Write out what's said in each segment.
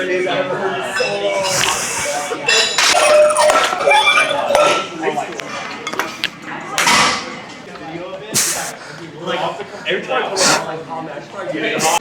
days I haven't heard it so long. Like, every time I come out, like, comment, I just try to get it off.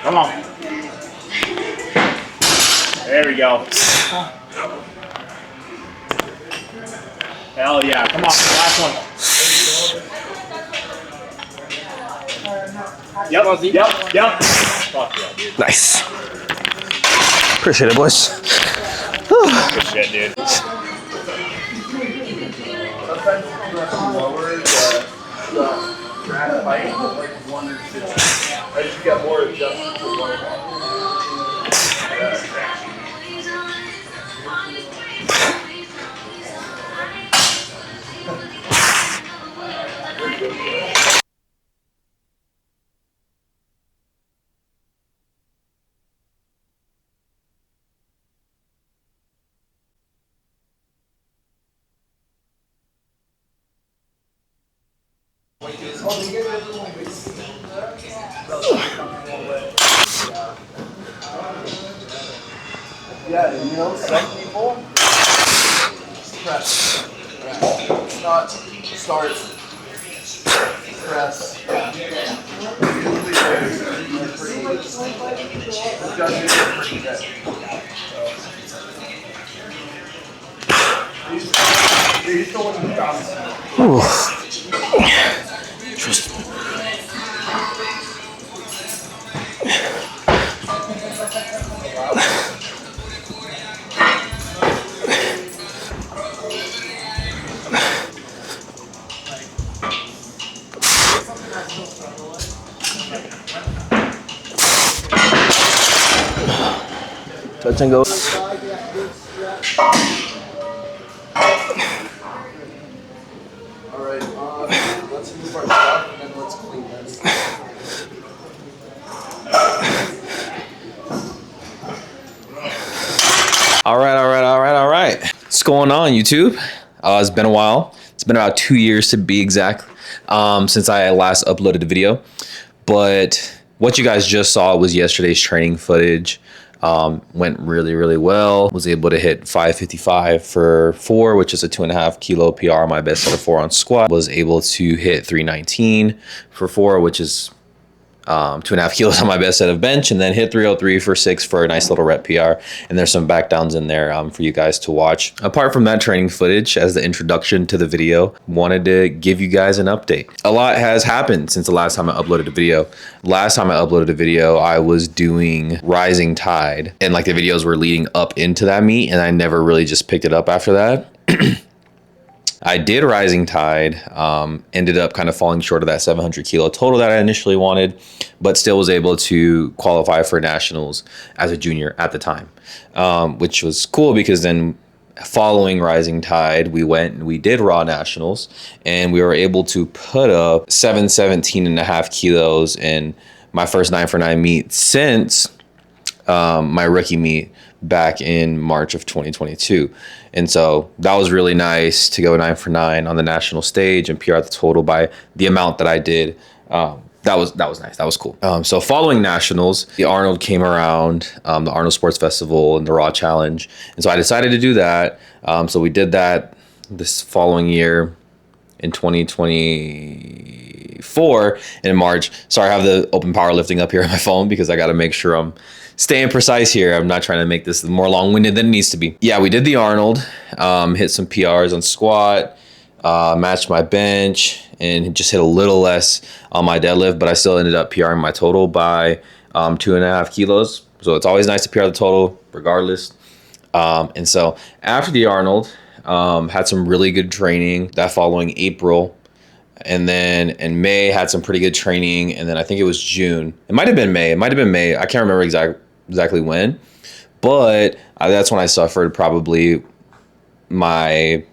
Come on. There we go. Hell yeah. Come on. Last one. Yep. Fuck yeah, dude. Nice. Appreciate it, boys. Good shit, dude. I just got more adjustment to one. Yeah, you know, some people press. It's not start, press. Trust me. Touch and go. Alright, let's move our stuff and then let's clean this. All right. What's going on, YouTube? It's been a while. It's been about 2 years to be exact since I last uploaded a video. But what you guys just saw was yesterday's training footage. Went really well. Was able to hit 555 for 4, which is a 2.5 kilo PR, my best set of 4 on squat. Was able to hit 319 for 4, which is 2.5 kilos on my best set of bench, and then hit 303 for 6 for a nice little rep PR. And there's some back downs in there for you guys to watch. Apart from that training footage as the introduction to the video, wanted to give you guys an update. A lot has happened since the last time I uploaded a video. Last time I uploaded a video, I was doing Rising Tide, and like the videos were leading up into that meet, and I never really just picked it up after that. I did Rising Tide, ended up kind of falling short of that 700 kilo total that I initially wanted, but still was able to qualify for nationals as a junior at the time, which was cool because then following Rising Tide, we went and we did Raw Nationals, and we were able to put up 717.5 kilos in my first 9 for 9 meet since my rookie meet back in March of 2022. And so that was really nice to go 9 for 9 on the national stage and PR the total by the amount that I did. That was nice. That was cool. So following nationals, the Arnold came around, the Arnold Sports Festival and the Raw Challenge. And so I decided to do that. So we did that this following year. in 2024 in March. Sorry, I have the open powerlifting up here on my phone because I got to make sure I'm staying precise here. I'm not trying to make this more long-winded than it needs to be. Yeah, we did the Arnold, hit some PRs on squat, matched my bench, and just hit a little less on my deadlift, but I still ended up PRing my total by 2.5 kilos. So it's always nice to PR the total regardless. And so after the Arnold, had some really good training that following April. And then in May had some pretty good training. And then I think it was June. It might have been May. I can't remember exactly when, but that's when I suffered probably my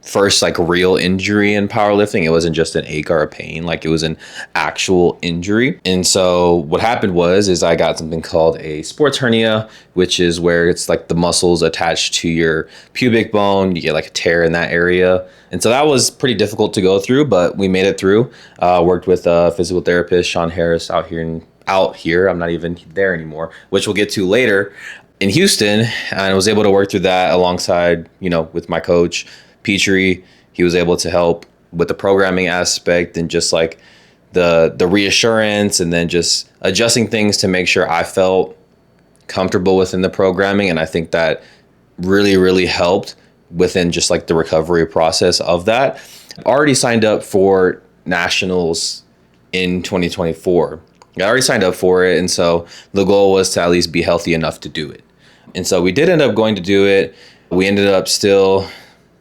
first like real injury in powerlifting. It wasn't just an ache or a pain, like it was an actual injury. And so what happened was I got something called a sports hernia, which is where it's like the muscles attached to your pubic bone. You get like a tear in that area. And so that was pretty difficult to go through, but we made it through. Worked with a physical therapist, Sean Harris, out here. I'm not even there anymore, which we'll get to later in Houston. And I was able to work through that alongside, with my coach, Petrie. He was able to help with the programming aspect and just like the reassurance, and then just adjusting things to make sure I felt comfortable within the programming. And I think that really, really helped within just like the recovery process of that. I've already signed up for nationals in 2024. I already signed up for it. And so the goal was to at least be healthy enough to do it. And so we did end up going to do it. We ended up still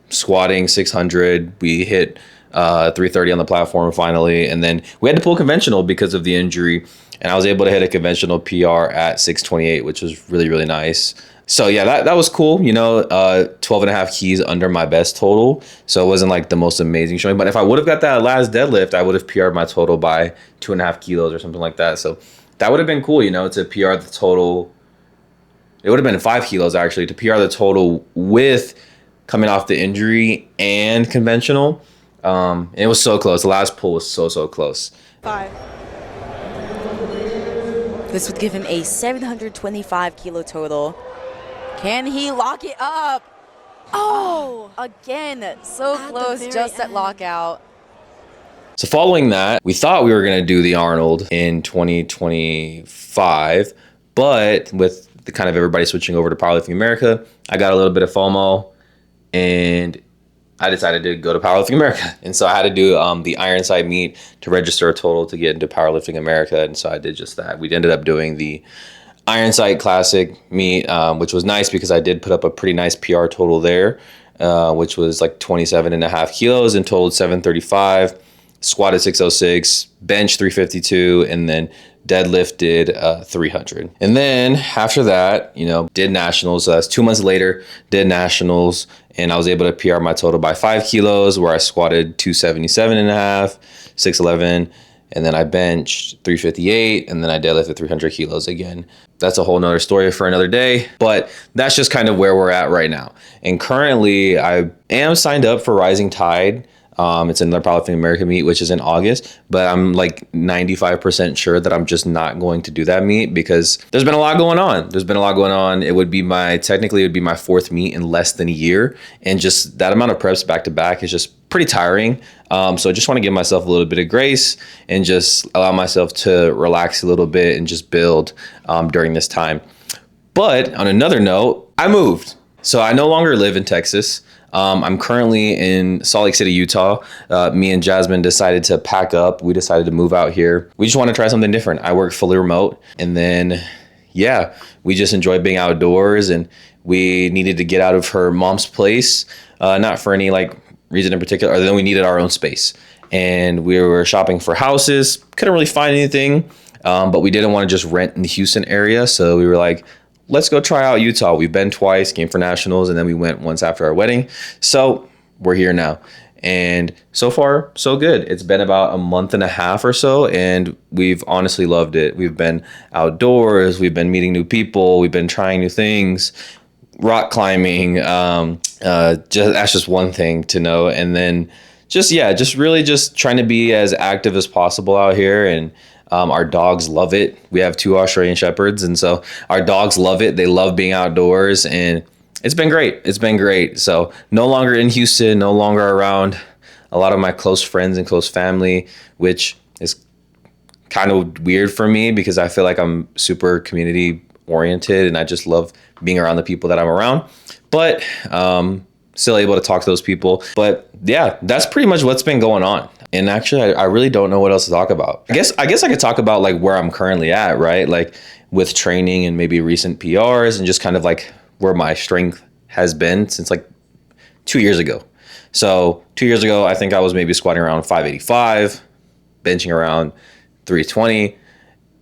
squatting 600. We hit 330 on the platform finally, and then we had to pull conventional because of the injury, and I was able to hit a conventional PR at 628, which was really, really nice. So yeah, that was cool. 12 and a half keys under my best total, so it wasn't like the most amazing showing, but if I would have got that last deadlift, I would have PR'd my total by 2.5 kilos or something like that. So that would have been cool, to PR the total. It would have been 5 kilos actually to PR the total with coming off the injury and conventional. And it was so close. The last pull was so close. 5. This would give him a 725 kilo total. Can he lock it up? Oh, again, so close, just at lockout. So following that, we thought we were going to do the Arnold in 2025, but with the kind of everybody switching over to Powerlifting America, I got a little bit of FOMO, and I decided to go to Powerlifting America. And so I had to do the Ironside meet to register a total to get into Powerlifting America. And so I did just that. We ended up doing the Ironside Classic meet, which was nice because I did put up a pretty nice PR total there, which was like 27.5 kilos and totaled 735, squatted 606, bench 352, and then deadlifted 300. And then after that, did nationals. So that's 2 months later, did nationals, and I was able to PR my total by 5 kilos, where I squatted 277.5, 611, and then I benched 358, and then I deadlifted 300 kilos again. That's a whole nother story for another day, but that's just kind of where we're at right now. And currently I am signed up for Rising Tide. It's another Powerlifting America meet, which is in August, but I'm like 95% sure that I'm just not going to do that meet because there's been a lot going on. It would be my 4th meet in less than a year. And just that amount of preps back to back is just pretty tiring. So I just want to give myself a little bit of grace and just allow myself to relax a little bit and just build during this time. But on another note, I moved. So I no longer live in Texas. I'm currently in Salt Lake City, Utah. Me and Jasmine decided to pack up. We decided to move out here. We just want to try something different. I work fully remote. And then, we just enjoy being outdoors, and we needed to get out of her mom's place. Not for any reason in particular, other than we needed our own space. And we were shopping for houses. Couldn't really find anything, but we didn't want to just rent in the Houston area. So we were like, let's go try out Utah. We've been twice, came for nationals, and then we went once after our wedding. So we're here now. And so far, so good. It's been about a month and a half or so, and we've honestly loved it. We've been outdoors. We've been meeting new people. We've been trying new things, rock climbing. That's just one thing to know. And then just really trying to be as active as possible out here. And our dogs love it. We have 2 Australian Shepherds, and so our dogs love it. They love being outdoors, and it's been great. So no longer in Houston, no longer around a lot of my close friends and close family, which is kind of weird for me because I feel like I'm super community oriented and I just love being around the people that I'm around. But still able to talk to those people. But yeah, that's pretty much what's been going on. And actually, I really don't know what else to talk about. I guess I could talk about like where I'm currently at, right? Like with training and maybe recent PRs and just kind of like where my strength has been since like 2 years ago. So 2 years ago, I think I was maybe squatting around 585, benching around 320,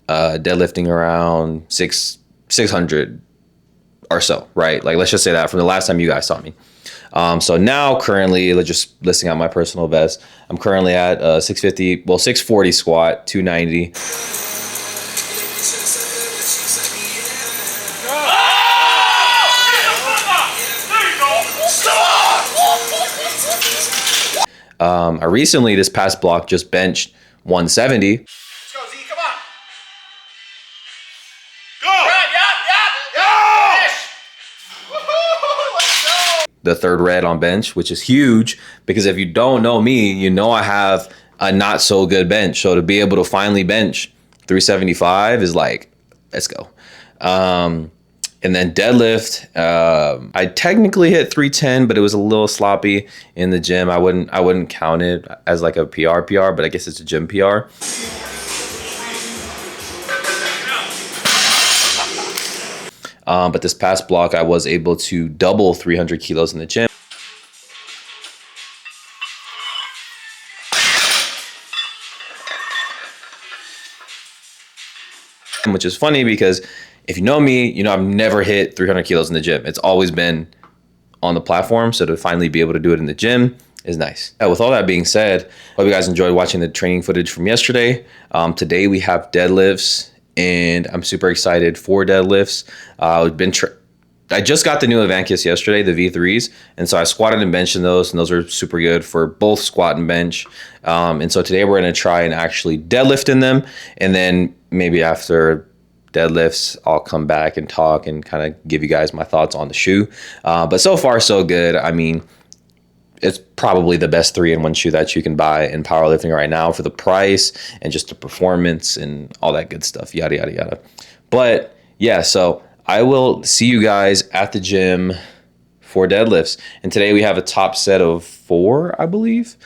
deadlifting around 600 or so, right? Like let's just say that from the last time you guys saw me. So now currently, just listing out my personal best, I'm currently at 650, well 640 squat, 290. I recently, this past block, just benched 170. Let's go, Z, come on. Go! Yep! Let's go! The third red on bench, which is huge because if you don't know me, you know I have a not so good bench. So to be able to finally bench 375 is like, let's go. And then deadlift, I technically hit 310, but it was a little sloppy in the gym. I wouldn't count it as like a PR, but I guess it's a gym PR. But this past block, I was able to double 300 kilos in the gym. Which is funny because if you know me, you know I've never hit 300 kilos in the gym. It's always been on the platform. So to finally be able to do it in the gym is nice. With all that being said, hope you guys enjoyed watching the training footage from yesterday. Today we have deadlifts and I'm super excited for deadlifts. I just got the new Avancus yesterday, the V3s. And so I squatted and benched in those, and those are super good for both squat and bench. And so today we're going to try and actually deadlift in them. And then maybe after deadlifts, I'll come back and talk and kind of give you guys my thoughts on the shoe. But so far, so good. I mean, it's probably the best 3-in-1 shoe that you can buy in powerlifting right now for the price and just the performance and all that good stuff, yada, yada, yada. But yeah, so I will see you guys at the gym for deadlifts. And today we have a top set of 4, I believe,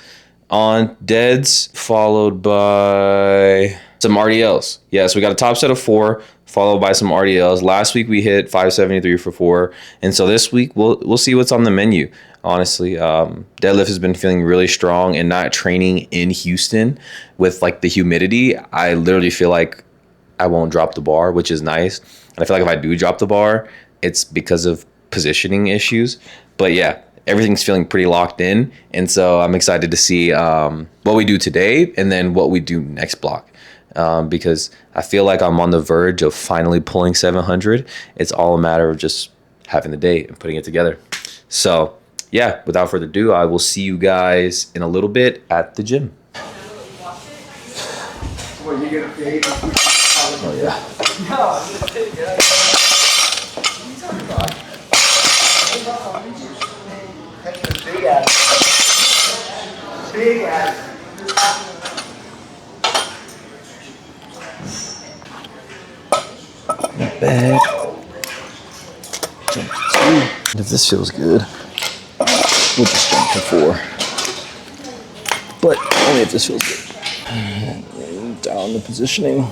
on deads, followed by some RDLs. Yeah, so we got a top set of 4, followed by some RDLs. Last week we hit 573 for 4. And so this week we'll see what's on the menu. Honestly, deadlift has been feeling really strong, and not training in Houston with like the humidity, I literally feel like I won't drop the bar, which is nice. And I feel like if I do drop the bar, it's because of positioning issues. But yeah, everything's feeling pretty locked in. And so I'm excited to see what we do today and then what we do next block. Because I feel like I'm on the verge of finally pulling 700. It's all a matter of just having the day and putting it together. So yeah, without further ado, I will see you guys in a little bit at the gym. What, you gonna pay? Oh yeah. No, I'm just kidding, yeah. What are you talking about? Big ass. Big ass. Not bad. Jump to 2. If this feels good, we'll just jump to 4. But only if this feels good. And down the positioning.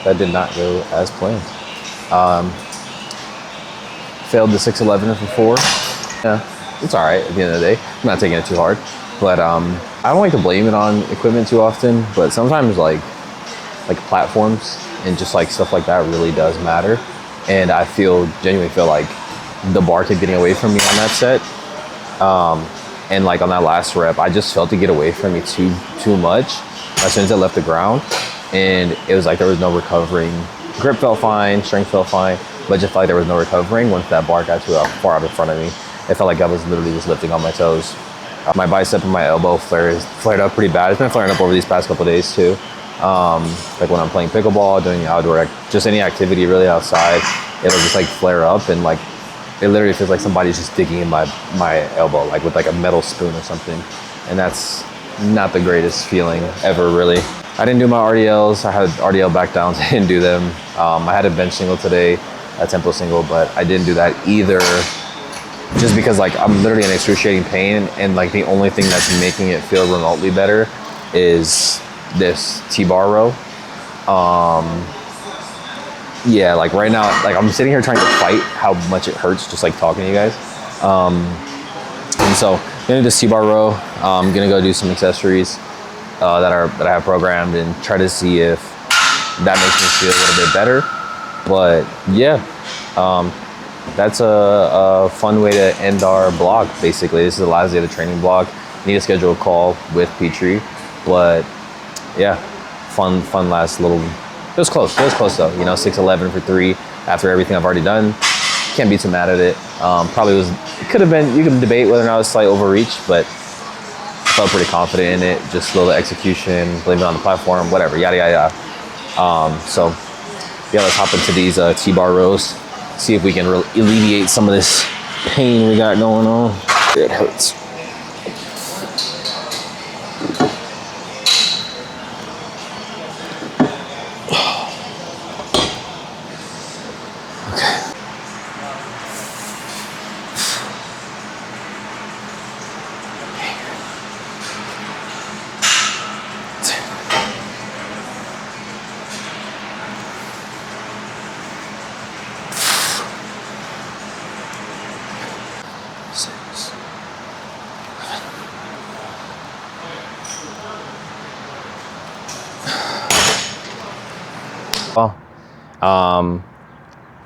that did not go as planned. Failed the 611 for 4. Yeah, it's all right at the end of the day. I'm not taking it too hard, but I don't like to blame it on equipment too often, but sometimes like platforms and just like stuff like that really does matter. And I genuinely feel like the bar kept getting away from me on that set. And like on that last rep, I just felt it get away from me too much as soon as I left the ground. And it was like there was no recovering. Grip felt fine, strength felt fine, but just felt like there was no recovering once that bar got too far out in front of me. It felt like I was literally just lifting on my toes. My bicep and my elbow flared up pretty bad. It's been flaring up over these past couple of days too. Like when I'm playing pickleball, doing outdoor, just any activity really outside, it'll just like flare up, and like it literally feels like somebody's just digging in my elbow, like with like a metal spoon or something. And that's not the greatest feeling ever, really. I didn't do my RDLs. I had RDL back downs. I didn't do them. I had a bench single today, a tempo single, but I didn't do that either, just because like I'm literally in excruciating pain, and like the only thing that's making it feel remotely better is this T-bar row. Yeah, like right now, like I'm sitting here trying to fight how much it hurts just like talking to you guys. And so I'm gonna do this T-bar row. I'm gonna go do some accessories that I have programmed and try to see if that makes me feel a little bit better. But yeah, that's a fun way to end our block. Basically, this is the last day of the training block. Need to schedule a call with Petrie, but yeah, fun last little. It was close though. You know, 611 for 3 after everything I've already done. Can't be too mad at it. Probably it could have been. You can debate whether or not it was slight overreach, but I felt pretty confident in it. Just a little execution, blame it on the platform, whatever, yada yada yada. So yeah, let's hop into these T-bar rows. See if we can alleviate some of this pain we got going on. It hurts.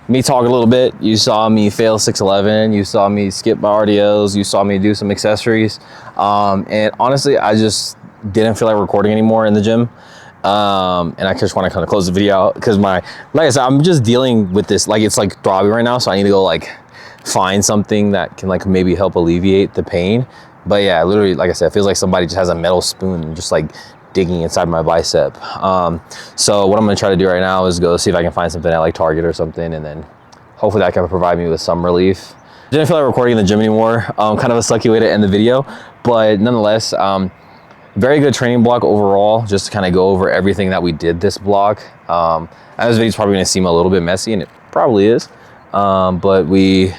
Me talk a little bit. You saw me fail 611. You saw me skip my RDLs. You saw me do some accessories. And honestly, I just didn't feel like recording anymore in the gym. And I just want to kind of close the video out because like I said, I'm just dealing with this. Like it's like throbbing right now, so I need to go like find something that can like maybe help alleviate the pain. But yeah, literally, like I said, it feels like somebody just has a metal spoon and just like digging inside my bicep. So what I'm gonna try to do right now is go see if I can find something at like Target or something, and then hopefully that can provide me with some relief. Didn't feel like recording in the gym anymore. Kind of a sucky way to end the video, but nonetheless, very good training block overall. Just to kind of go over everything that we did this block. And this video's probably gonna seem a little bit messy, and it probably is. But we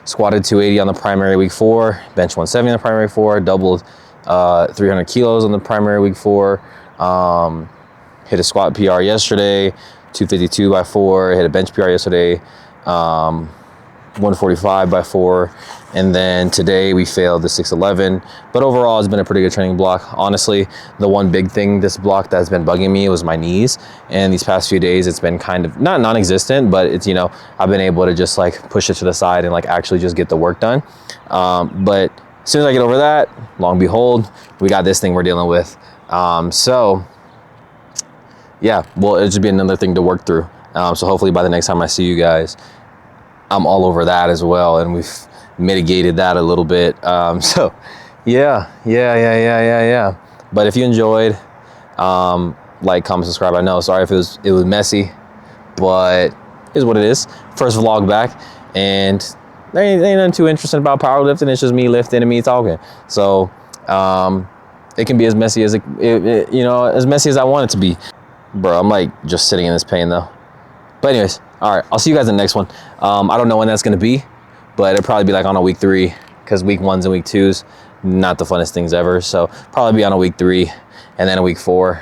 squatted 280 on the primary week 4, bench 170 on the primary 4, doubled 300 kilos on the primary week 4, hit a squat PR yesterday, 252 by 4, hit a bench PR yesterday, 145 by 4, and then today we failed the 611. But overall, it's been a pretty good training block. Honestly, the one big thing this block that's been bugging me was my knees, and these past few days it's been kind of not non-existent, but it's, you know, I've been able to just like push it to the side and like actually just get the work done. But as soon as I get over that, long and behold, we got this thing we're dealing with. So yeah, well, it'll just be another thing to work through. So hopefully by the next time I see you guys, I'm all over that as well, and we've mitigated that a little bit. So yeah. But if you enjoyed, like, comment, subscribe. I know, sorry if it was messy, but here's what it is. First vlog back, and there ain't nothing too interesting about powerlifting. It's just me lifting and me talking. So it can be as messy as as messy as I want it to be. Bro, I'm like just sitting in this pain though. But anyways, all right, I'll see you guys in the next one. I don't know when that's gonna be, but it'll probably be like on a week 3, because week 1s and week 2s, not the funnest things ever. So probably be on a week 3 and then a week 4,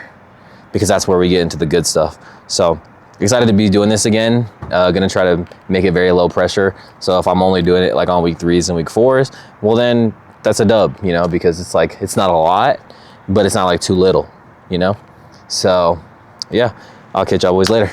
because that's where we get into the good stuff. So excited to be doing this again. Gonna try to make it very low pressure. So if I'm only doing it like on week 3s and week 4s, well then that's a dub, you know, because it's like, it's not a lot, but it's not like too little, you know? So yeah, I'll catch y'all boys later.